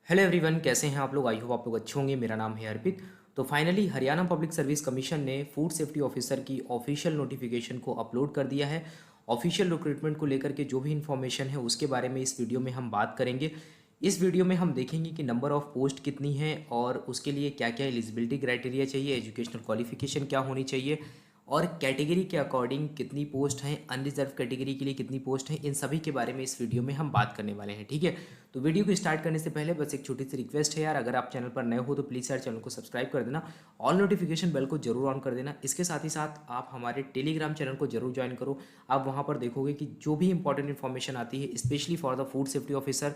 Hello everyone, कैसे हैं आप लोग। आई होप आप लोग अच्छे होंगे। मेरा नाम है अर्पित। तो finally Haryana public service commission ने फूड सेफ्टी ऑफिसर की ऑफिशियल नोटिफिकेशन को अपलोड कर दिया है। ऑफिशियल रिक्रूटमेंट को लेकर के जो भी इन्फॉर्मेशन है उसके बारे में इस वीडियो में हम बात करेंगे। इस वीडियो में हम देखेंगे कि नंबर ऑफ पोस्ट कितनी है और उसके लिए क्या क्या एलिजिबिलिटी क्राइटेरिया चाहिए, एजुकेशनल क्वालिफिकेशन क्या होनी चाहिए और कैटेगरी के अकॉर्डिंग कितनी पोस्ट हैं, अनरिजर्व कैटेगरी के लिए कितनी पोस्ट हैं, इन सभी के बारे में इस वीडियो में हम बात करने वाले हैं। ठीक है, तो वीडियो को स्टार्ट करने से पहले बस एक छोटी सी रिक्वेस्ट है यार, अगर आप चैनल पर नए हो तो प्लीज़ यार चैनल को सब्सक्राइब कर देना, ऑल नोटिफिकेशन बेल को जरूर ऑन कर देना। इसके साथ ही साथ आप हमारे टेलीग्राम चैनल को जरूर ज्वाइन करो। आप वहाँ पर देखोगे कि जो भी इंपॉर्टेंट इन्फॉर्मेशन आती है specially for the food safety officer,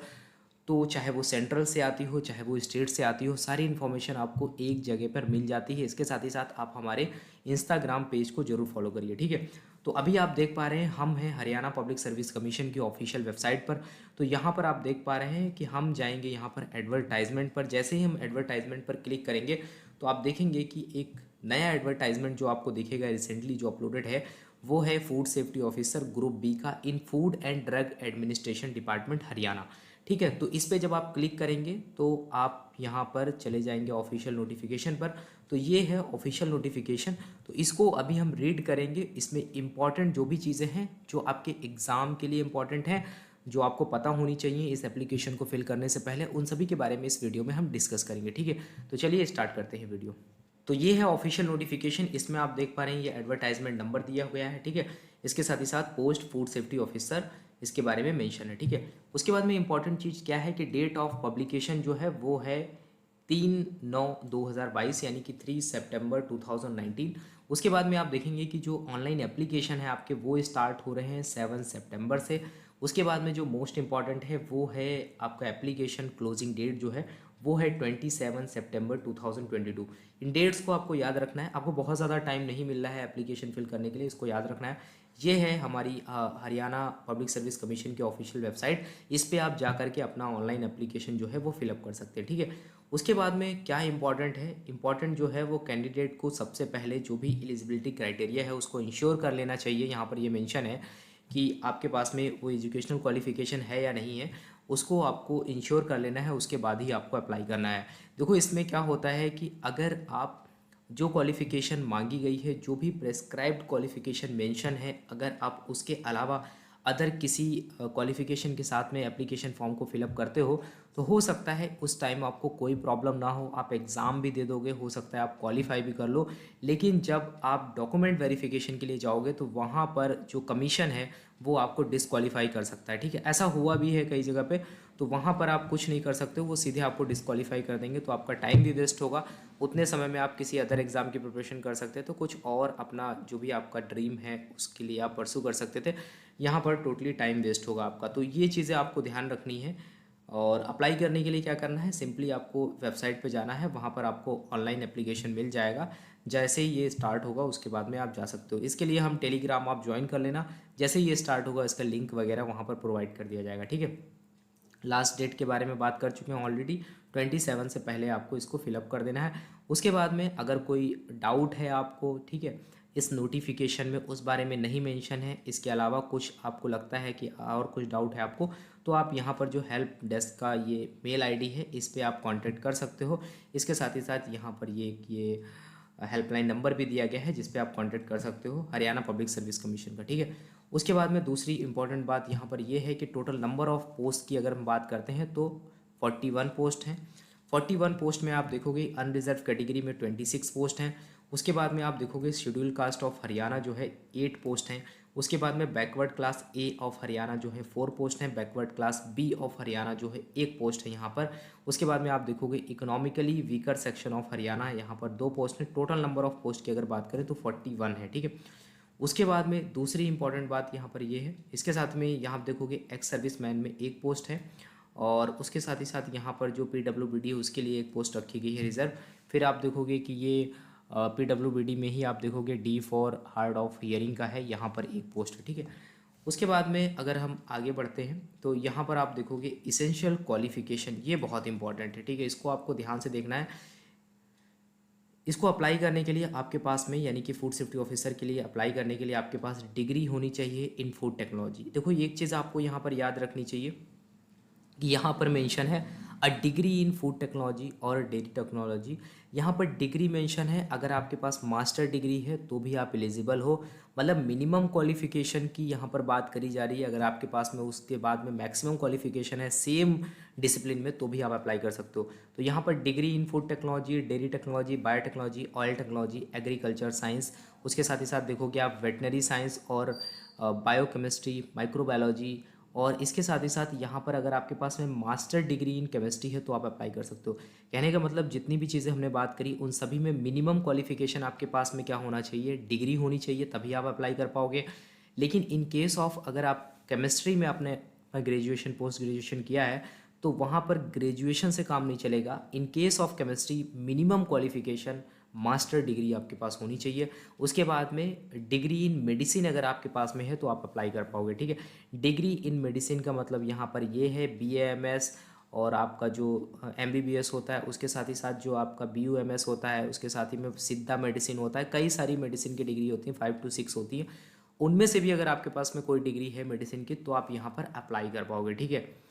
तो चाहे वो सेंट्रल से आती हो चाहे वो स्टेट से आती हो, सारी इन्फॉर्मेशन आपको एक जगह पर मिल जाती है। इसके साथ ही साथ आप हमारे इंस्टाग्राम पेज को जरूर फॉलो करिए। ठीक है, तो अभी आप देख पा रहे हैं हम हैं हरियाणा पब्लिक सर्विस कमीशन की ऑफिशियल वेबसाइट पर। तो यहाँ पर आप देख पा रहे हैं कि हम जाएंगे यहाँ पर एडवर्टाइजमेंट पर। जैसे ही हम एडवर्टाइजमेंट पर क्लिक करेंगे तो आप देखेंगे कि एक नया एडवर्टाइजमेंट जो आपको दिखेगा रिसेंटली जो अपलोडेड है वो है food safety officer group B का in food and drug administration department Haryana. ठीक है, तो इस पे जब आप क्लिक करेंगे तो आप यहाँ पर चले जाएंगे ऑफिशियल नोटिफिकेशन पर। तो ये है ऑफिशियल नोटिफिकेशन। तो इसको अभी हम रीड करेंगे। इसमें इंपॉर्टेंट जो भी चीज़ें हैं जो आपके एग्ज़ाम के लिए इंपॉर्टेंट हैं, जो आपको पता होनी चाहिए इस एप्लीकेशन को फिल करने से पहले, उन सभी के बारे में इस वीडियो में हम डिस्कस करेंगे। ठीक है, तो चलिए स्टार्ट करते हैं वीडियो। तो ये है ऑफिशियल नोटिफिकेशन। इसमें आप देख पा रहे हैं ये एडवर्टाइजमेंट नंबर दिया गया है। ठीक है, इसके साथ ही साथ पोस्ट फूड सेफ्टी ऑफिसर इसके बारे में मेंशन है। ठीक है, उसके बाद में इंपॉर्टेंट चीज़ क्या है कि डेट ऑफ पब्लिकेशन जो है वो है 3/9/2022 यानी कि 3 सितंबर 2019। उसके बाद में आप देखेंगे कि जो ऑनलाइन एप्लीकेशन है आपके वो स्टार्ट हो रहे हैं 7 सितंबर से। उसके बाद में जो मोस्ट इंपॉर्टेंट है वो है आपका एप्लीकेशन क्लोजिंग डेट जो है वो है 27 सितंबर 2022। इन डेट्स को आपको याद रखना है। आपको बहुत ज़्यादा टाइम नहीं मिल रहा है एप्लीकेशन फिल करने के लिए, इसको याद रखना है। ये है हमारी हरियाणा पब्लिक सर्विस कमीशन की ऑफिशियल वेबसाइट। इस पे आप जा करके अपना ऑनलाइन एप्लीकेशन जो है वो फिलअप कर सकते हैं। ठीक है, उसके बाद में क्या इंपॉर्टेंट है, इंपॉर्टेंट जो है वो कैंडिडेट को सबसे पहले जो भी एलिजिबिलिटी क्राइटेरिया है उसको इंश्योर कर लेना चाहिए। यहाँ पर ये मेंशन है कि आपके पास में वो एजुकेशनल क्वालिफिकेशन है या नहीं है, उसको आपको इंश्योर कर लेना है, उसके बाद ही आपको अप्लाई करना है। देखो इसमें क्या होता है कि अगर आप जो क्वालिफ़िकेशन मांगी गई है, जो भी प्रेस्क्राइब्ड क्वालिफ़िकेशन मेंशन है, अगर आप उसके अलावा अदर किसी क्वालिफ़िकेशन के साथ में एप्लीकेशन फॉर्म को फिलअप करते हो तो हो सकता है उस टाइम आपको कोई प्रॉब्लम ना हो, आप एग्ज़ाम भी दे दोगे, हो सकता है आप क्वालिफाई भी कर लो। लेकिन जब आप डॉक्यूमेंट वेरिफिकेशन के लिए जाओगे तो वहाँ पर जो कमीशन है वो आपको डिसक्वालीफाई कर सकता है। ठीक है, ऐसा हुआ भी है कई जगह पे। तो वहाँ पर आप कुछ नहीं कर सकते हो, वो सीधे आपको डिसक्वालीफाई कर देंगे, तो आपका टाइम भी वेस्ट होगा। उतने समय में आप किसी अदर एग्ज़ाम की प्रिपरेशन कर सकते हैं, तो कुछ और अपना जो भी आपका ड्रीम है उसके लिए आप परसू कर सकते थे। यहाँ पर टोटली टाइम वेस्ट होगा आपका। तो ये चीज़ें आपको ध्यान रखनी है। और अप्लाई करने के लिए क्या करना है, सिंपली आपको वेबसाइट पे जाना है, वहाँ पर आपको ऑनलाइन एप्लीकेशन मिल जाएगा। जैसे ही ये स्टार्ट होगा उसके बाद में आप जा सकते हो। इसके लिए हम टेलीग्राम आप ज्वाइन कर लेना, जैसे ही ये स्टार्ट होगा इसका लिंक वगैरह वहाँ पर प्रोवाइड कर दिया जाएगा। ठीक है, लास्ट डेट के बारे में बात कर चुके हैं ऑलरेडी, 27 से पहले आपको इसको फिलअप कर देना है। उसके बाद में अगर कोई डाउट है आपको, ठीक है, इस नोटिफिकेशन में उस बारे में नहीं मेंशन है, इसके अलावा कुछ आपको लगता है कि और कुछ डाउट है आपको, तो आप यहाँ पर जो हेल्प डेस्क का ये मेल आईडी है इस पर आप कांटेक्ट कर सकते हो। इसके साथ ही साथ यहाँ पर ये हेल्पलाइन नंबर भी दिया गया है जिस पे आप कांटेक्ट कर सकते हो हरियाणा पब्लिक सर्विस कमीशन का। ठीक है, उसके बाद में दूसरी इंपॉर्टेंट बात यहाँ पर यह है कि टोटल नंबर ऑफ पोस्ट की अगर हम बात करते हैं तो 41 पोस्ट हैं। 41 पोस्ट में आप देखोगे अनरिजर्व कैटेगरी में 26 पोस्ट हैं। उसके बाद में आप देखोगे शेड्यूल कास्ट ऑफ हरियाणा जो है 8 पोस्ट हैं। उसके बाद में backward class A of Haryana जो है 4 पोस्ट हैं। Backward class B of Haryana जो है 1 पोस्ट है यहाँ पर। उसके बाद में आप देखोगे economically weaker section of Haryana, यहाँ पर 2 पोस्ट हैं। टोटल नंबर ऑफ पोस्ट की अगर बात करें तो 41 है। ठीक है, उसके बाद में दूसरी इंपॉर्टेंट बात यहाँ पर ये है, इसके साथ में यहाँ आप देखोगे एक्स सर्विस मैन में 1 पोस्ट है। और उसके साथ ही साथ यहाँ पर जो PWBD है उसके लिए 1 पोस्ट रखी गई है रिजर्व। फिर आप देखोगे कि ये PWBD में ही आप देखोगे D for hard of hearing का है, यहाँ पर 1 पोस्ट है। ठीक है, उसके बाद में अगर हम आगे बढ़ते हैं तो यहाँ पर आप देखोगे इसेंशियल क्वालिफिकेशन, ये बहुत इंपॉर्टेंट है। ठीक है, इसको आपको ध्यान से देखना है। इसको अप्लाई करने के लिए आपके पास में यानी कि फूड सेफ्टी ऑफिसर के लिए अप्लाई करने के लिए आपके पास डिग्री होनी चाहिए इन फूड टेक्नोलॉजी। देखो एक चीज़ आपको यहाँ पर याद रखनी चाहिए कि यहाँ पर मेंशन है a degree in food technology और डेयरी टेक्नोलॉजी। यहाँ पर डिग्री मेंशन है, अगर आपके पास मास्टर डिग्री है तो भी आप एलिजिबल हो। मतलब मिनिमम क्वालिफिकेशन की यहाँ पर बात करी जा रही है, अगर आपके पास में उसके बाद में मैक्सिमम क्वालिफिकेशन है सेम डिसिप्लिन में तो भी आप अप्लाई कर सकते हो। तो यहाँ पर degree in food technology, dairy technology, biotechnology, oil technology, agriculture science, उसके साथ ही साथ देखोगे आप वेटनरी साइंस और बायोकेमिस्ट्री, माइक्रोबायोलॉजी, और इसके साथ ही साथ यहाँ पर अगर आपके पास में मास्टर डिग्री इन केमिस्ट्री है तो आप अप्लाई कर सकते हो। कहने का मतलब जितनी भी चीज़ें हमने बात करी उन सभी में मिनिमम क्वालिफिकेशन आपके पास में क्या होना चाहिए, डिग्री होनी चाहिए, तभी आप अप्लाई कर पाओगे। लेकिन इन केस ऑफ अगर आप केमिस्ट्री में आपने ग्रेजुएशन पोस्ट ग्रेजुएशन किया है तो वहाँ पर ग्रेजुएशन से काम नहीं चलेगा। In case of chemistry minimum qualification master degree आपके पास होनी चाहिए। उसके बाद में डिग्री इन मेडिसिन अगर आपके पास में है तो आप अप्लाई कर पाओगे, ठीक है। डिग्री इन मेडिसिन का मतलब यहाँ पर ये है BAMS, और आपका जो MBBS होता है उसके साथ ही साथ जो आपका BUMS होता है, उसके साथ ही में सिद्धा मेडिसिन होता है, कई सारी मेडिसिन की डिग्री होती है, 5 to 6 होती है। उनमें से भी अगर आपके पास में कोई डिग्री है मेडिसिन की तो आप यहाँ पर अप्लाई कर पाओगे, ठीक है।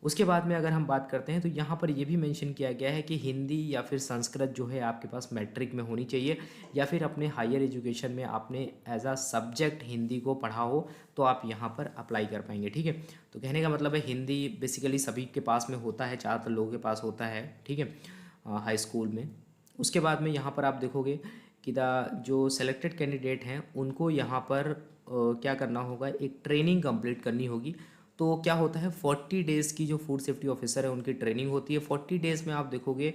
उसके बाद में अगर हम बात करते हैं तो यहाँ पर ये भी मेंशन किया गया है कि हिंदी या फिर संस्कृत जो है आपके पास मैट्रिक में होनी चाहिए, या फिर अपने हायर एजुकेशन में आपने एज अ सब्जेक्ट हिंदी को पढ़ा हो तो आप यहाँ पर अप्लाई कर पाएंगे, ठीक है। तो कहने का मतलब है हिंदी बेसिकली सभी के पास में होता है, ज़्यादातर लोगों के पास होता है, ठीक है, हाई स्कूल में। उसके बाद में यहाँ पर आप देखोगे कि जो सेलेक्टेड कैंडिडेट हैं उनको यहाँ पर क्या करना होगा, एक ट्रेनिंग कंप्लीट करनी होगी। तो क्या होता है 40 डेज़ की जो फूड सेफ्टी ऑफिसर है उनकी ट्रेनिंग होती है। 40 डेज़ में आप देखोगे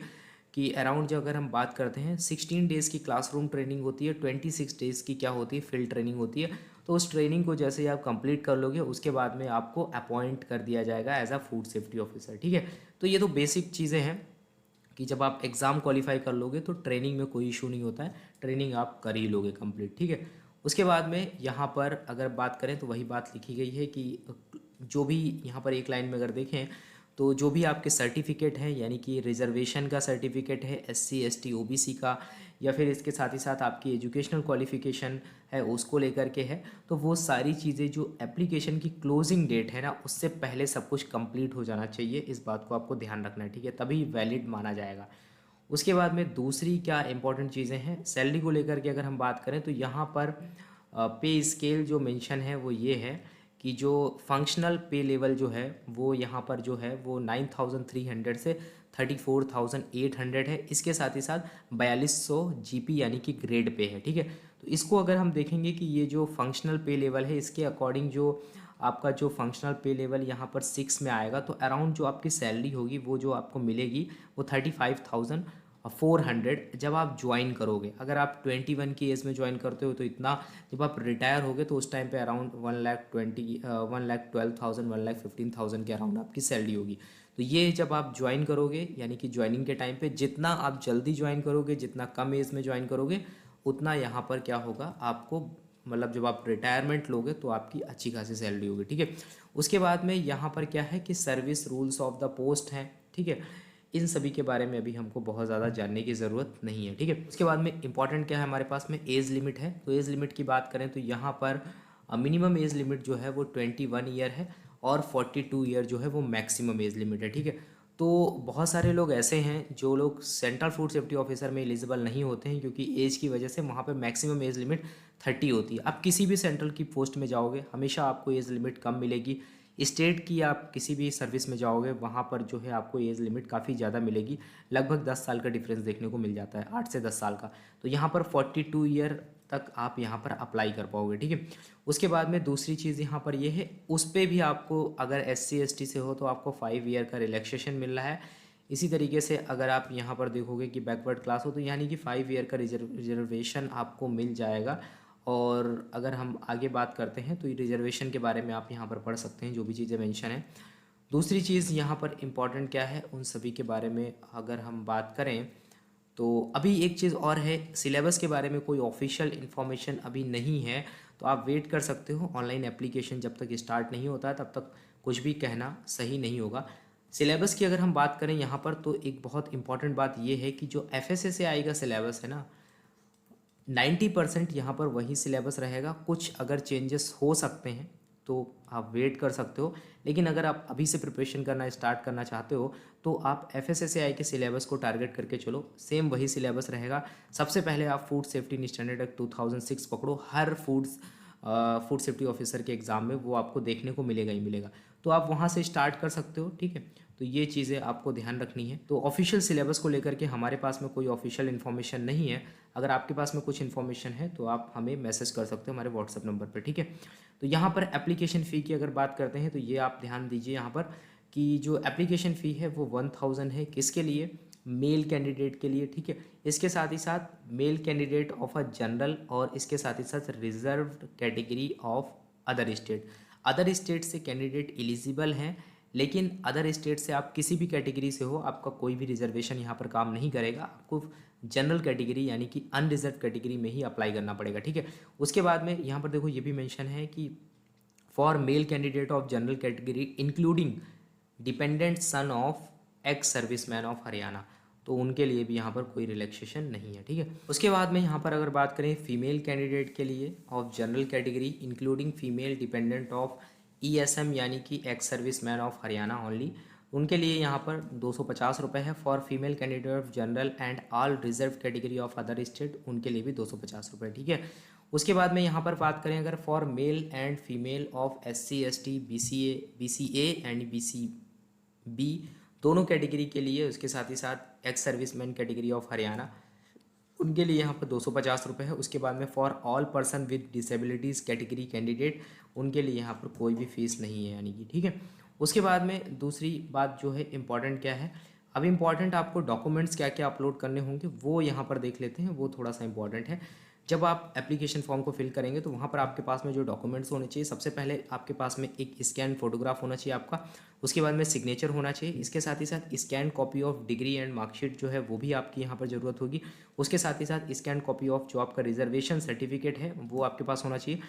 कि अराउंड जो अगर हम बात करते हैं 16 डेज़ की क्लासरूम ट्रेनिंग होती है, 26 डेज़ की क्या होती है, फील्ड ट्रेनिंग होती है। तो उस ट्रेनिंग को जैसे ही आप कंप्लीट कर लोगे उसके बाद में आपको अपॉइंट कर दिया जाएगा as a food safety officer, ठीक है। तो ये तो बेसिक चीज़ें हैं कि जब आप एग्ज़ाम क्वालिफाई कर लोगे तो ट्रेनिंग में कोई इशू नहीं होता है, ट्रेनिंग आप कर ही लोगे कंप्लीट, ठीक है। उसके बाद में यहाँ पर अगर बात करें तो वही बात लिखी गई है कि जो भी यहाँ पर एक लाइन में अगर देखें तो जो भी आपके सर्टिफिकेट हैं, यानी कि रिजर्वेशन का सर्टिफिकेट है SC ST OBC का, या फिर इसके साथ ही साथ आपकी एजुकेशनल क्वालिफिकेशन है उसको लेकर के है, तो वो सारी चीज़ें जो एप्लीकेशन की क्लोजिंग डेट है ना उससे पहले सब कुछ कंप्लीट हो जाना चाहिए। इस बात को आपको ध्यान रखना है, ठीक है, तभी वैलिड माना जाएगा। उसके बाद में दूसरी क्या इंपॉर्टेंट चीज़ें हैं सैलरी को लेकर के अगर हम बात करें तो यहाँ पर पे स्केल जो मेंशन है वो ये है कि जो फंक्शनल पे लेवल जो है वो यहाँ पर जो है वो 9,300 से 34,800 है। इसके साथ ही साथ 4200 GP यानी कि ग्रेड पे है, ठीक है। तो इसको अगर हम देखेंगे कि ये जो फंक्शनल पे लेवल है इसके अकॉर्डिंग जो आपका जो फंक्शनल पे लेवल यहाँ पर 6 में आएगा तो अराउंड जो आपकी सैलरी होगी वो जो आपको मिलेगी वो 35,400 जब आप ज्वाइन करोगे। अगर आप 21 की एज में ज्वाइन करते हो तो इतना, जब आप रिटायर होगे तो उस टाइम पे अराउंड 1,12,000 1,15,000 के अराउंड आपकी सैलरी होगी। तो ये जब आप ज्वाइन करोगे यानी कि ज्वाइनिंग के टाइम पे जितना आप जल्दी ज्वाइन करोगे, जितना कम एज में ज्वाइन करोगे, उतना यहाँ पर क्या होगा आपको, मतलब जब आप रिटायरमेंट लोगे तो आपकी अच्छी खासी सैलरी होगी, ठीक है। उसके बाद में यहाँ पर क्या है कि service rules of the post हैं, ठीक है। इन सभी के बारे में अभी हमको बहुत ज़्यादा जानने की ज़रूरत नहीं है, ठीक है। उसके बाद में इंपॉर्टेंट क्या है हमारे पास में, एज लिमिट है। तो एज लिमिट की बात करें तो यहाँ पर मिनिमम एज लिमिट जो है वो 21 ईयर है और 42 ईयर जो है वो मैक्सिमम एज लिमिट है, ठीक है। तो बहुत सारे लोग ऐसे हैं जो लोग सेंट्रल फूड सेफ्टी ऑफिसर में एलिजिबल नहीं होते हैं क्योंकि एज की वजह से वहाँ पे मैक्सिमम एज लिमिट 30 होती है। आप किसी भी सेंट्रल की पोस्ट में जाओगे हमेशा आपको एज लिमिट कम मिलेगी। स्टेट की आप किसी भी सर्विस में जाओगे वहाँ पर जो है आपको एज लिमिट काफ़ी ज़्यादा मिलेगी, लगभग 10 साल का डिफरेंस देखने को मिल जाता है, 8 से 10 साल का। तो यहाँ पर 42 ईयर तक आप यहाँ पर अप्लाई कर पाओगे, ठीक है। उसके बाद में दूसरी चीज़ यहाँ पर ये है, उस पर भी आपको अगर SC ST से हो तो आपको 5 ईयर का रिलैक्सेशन मिल रहा है। इसी तरीके से अगर आप यहाँ पर देखोगे कि बैकवर्ड क्लास हो तो यानी कि 5 ईयर का रिजर्वेशन आपको मिल जाएगा। और अगर हम आगे बात करते हैं तो रिजर्वेशन के बारे में आप यहाँ पर पढ़ सकते हैं जो भी चीज़ें मेंशन है। दूसरी चीज़ यहाँ पर इम्पॉर्टेंट क्या है उन सभी के बारे में अगर हम बात करें तो अभी एक चीज़ और है, सिलेबस के बारे में कोई ऑफिशियल इन्फॉर्मेशन अभी नहीं है, तो आप वेट कर सकते हो। ऑनलाइन एप्लीकेशन जब तक स्टार्ट नहीं होता है तब तक कुछ भी कहना सही नहीं होगा। सिलेबस की अगर हम बात करें यहाँ पर तो एक बहुत इंपॉर्टेंट बात ये है कि जो FSSAI का सिलेबस है ना 90% यहाँ पर वही सिलेबस रहेगा। कुछ अगर चेंजेस हो सकते हैं तो आप वेट कर सकते हो। लेकिन अगर आप अभी से प्रिपरेशन करना स्टार्ट करना चाहते हो तो आप FSSAI के सिलेबस को टारगेट करके चलो। सेम वही सिलेबस रहेगा। सबसे पहले आप फूड सेफ्टी स्टैंडर्ड एक्ट 2006 पकड़ो। हर फूड सेफ्टी ऑफिसर के एग्ज़ाम में वो आपको देखने को मिलेगा ही मिलेगा, तो आप वहाँ से स्टार्ट कर सकते हो। ठीक है, तो ये चीज़ें आपको ध्यान रखनी है। तो ऑफिशियल सिलेबस को लेकर के हमारे पास में कोई ऑफिशियल इन्फॉर्मेशन नहीं है। अगर आपके पास में कुछ इन्फॉर्मेशन है तो आप हमें मैसेज कर सकते हो हमारे व्हाट्सएप नंबर पर। ठीक है, तो यहाँ पर एप्लीकेशन फ़ी की अगर बात करते हैं तो ये आप ध्यान दीजिए यहाँ पर कि जो एप्लीकेशन फ़ी है वो 1000 है। किसके लिए? मेल कैंडिडेट के लिए। ठीक है, इसके साथ ही साथ male candidate of a general और इसके साथ ही साथ reserved category of other state. Other state से कैंडिडेट एलिजिबल हैं, लेकिन अदर स्टेट से आप किसी भी कैटेगरी से हो, आपका कोई भी रिजर्वेशन यहाँ पर काम नहीं करेगा। आपको जनरल कैटेगरी यानी कि अनरिजर्व कैटेगरी में ही अप्लाई करना पड़ेगा। ठीक है, उसके बाद में यहाँ पर देखो ये भी मेंशन है कि for male candidate of general category including dependent son of ex serviceman of Haryana, तो उनके लिए भी यहाँ पर कोई रिलैक्सेशन नहीं है। ठीक है, उसके बाद में यहाँ पर अगर बात करें फीमेल कैंडिडेट के लिए of general category including female dependent of ESM यानी कि ex serviceman of Haryana only, उनके लिए यहाँ पर 250 रुपये है। For female candidate of general and all reserve category of other state, उनके लिए भी 250 रुपये। ठीक है, उसके बाद में यहाँ पर बात करें अगर for male and female of SC ST BCA and BCB दोनों कैटेगरी के लिए, उसके साथ ही साथ ex serviceman category of Haryana, उनके लिए यहाँ पर 250 रुपये है। उसके बाद में for all person with disabilities category candidate, उनके लिए यहाँ पर कोई भी फीस नहीं है यानी कि। ठीक है, उसके बाद में दूसरी बात जो है इम्पॉर्टेंट क्या है, अब इम्पॉर्टेंट आपको डॉक्यूमेंट्स क्या क्या अपलोड करने होंगे वो यहाँ पर देख लेते हैं। वो थोड़ा सा इंपॉर्टेंट है। जब आप एप्लीकेशन फॉर्म को फिल करेंगे तो वहाँ पर आपके पास में जो डॉक्यूमेंट्स होने चाहिए, सबसे पहले आपके पास में एक स्कैन फोटोग्राफ होना चाहिए आपका। उसके बाद में सिग्नेचर होना चाहिए। इसके साथ ही साथ scan copy of degree and marksheet जो है वो भी आपकी यहाँ पर ज़रूरत होगी। उसके साथ ही साथ स्कैन कॉपी ऑफ जो आपका रिजर्वेशन सर्टिफिकेट है वो आपके पास होना चाहिए।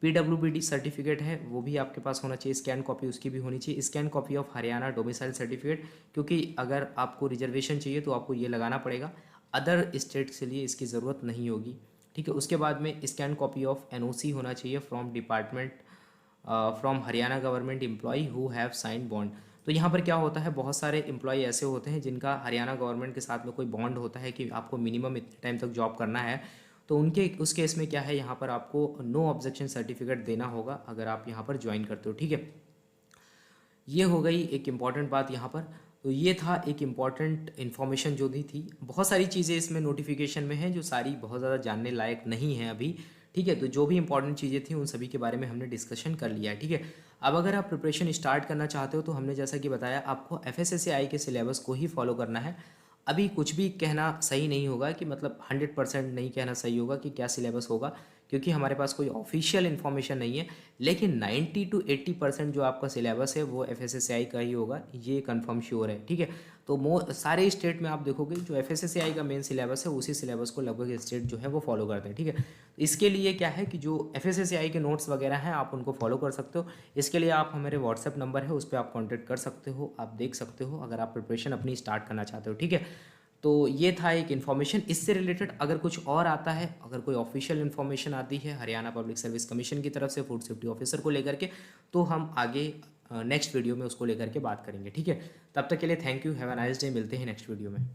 PWBD सर्टिफिकेट है वो भी आपके पास होना चाहिए, स्कैन कॉपी उसकी भी होनी चाहिए। Scan copy of Haryana domicile certificate, क्योंकि अगर आपको रिजर्वेशन चाहिए तो आपको ये लगाना पड़ेगा। अदर स्टेट के लिए इसकी ज़रूरत नहीं होगी। ठीक है, उसके बाद में स्कैन कॉपी ऑफ NOC होना चाहिए from department from Haryana government employ who have sign bond. तो यहाँ पर क्या होता है, बहुत सारे एम्प्लॉय ऐसे होते हैं जिनका हरियाणा गवर्नमेंट के साथ में कोई बॉन्ड होता है कि आपको मिनिमम इतने टाइम तक जॉब करना है। तो उनके उस केस में क्या है, यहाँ पर आपको नो ऑब्जेक्शन सर्टिफिकेट देना होगा अगर आप यहाँ पर ज्वाइन करते हो। ठीक है, ये हो गई एक इम्पॉर्टेंट बात यहाँ पर। तो ये था एक इम्पॉर्टेंट इन्फॉर्मेशन जो दी थी। बहुत सारी चीज़ें इसमें नोटिफिकेशन में हैं जो सारी बहुत ज़्यादा जानने लायक नहीं है अभी। ठीक है, तो जो भी इंपॉर्टेंट चीज़ें थी उन सभी के बारे में हमने डिस्कशन कर लिया है। ठीक है, अब अगर आप प्रिपरेशन स्टार्ट करना चाहते हो तो हमने जैसा कि बताया आपको FSSAI के सिलेबस को ही फॉलो करना है। अभी कुछ भी कहना सही नहीं होगा कि मतलब 100% नहीं कहना सही होगा कि क्या सिलेबस होगा, क्योंकि हमारे पास कोई ऑफिशियल इन्फॉर्मेशन नहीं है। लेकिन 90 to 80% जो आपका सिलेबस है वो FSSAI का ही होगा, ये कंफर्म श्योर है। ठीक है, तो सारे स्टेट में आप देखोगे जो FSSAI का मेन सिलेबस है उसी सिलेबस को लगभग स्टेट जो है वो फॉलो करते हैं। ठीक है, तो इसके लिए क्या है कि जो FSSAI के नोट्स वगैरह हैं आप उनको फॉलो कर सकते हो। इसके लिए आप हमारे व्हाट्सएप नंबर है उस पर आप कॉन्टैक्ट कर सकते हो, आप देख सकते हो अगर आप प्रिपरेशन अपनी स्टार्ट करना चाहते हो। ठीक है, तो ये था एक इन्फॉर्मेशन। इससे रिलेटेड अगर कुछ और आता है, अगर कोई ऑफिशियल इन्फॉर्मेशन आती है हरियाणा पब्लिक सर्विस कमीशन की तरफ से फूड सेफ्टी ऑफिसर को लेकर के, तो हम आगे नेक्स्ट वीडियो में उसको लेकर के बात करेंगे। ठीक है, तब तक के लिए thank you, have a nice day. मिलते हैं नेक्स्ट वीडियो में।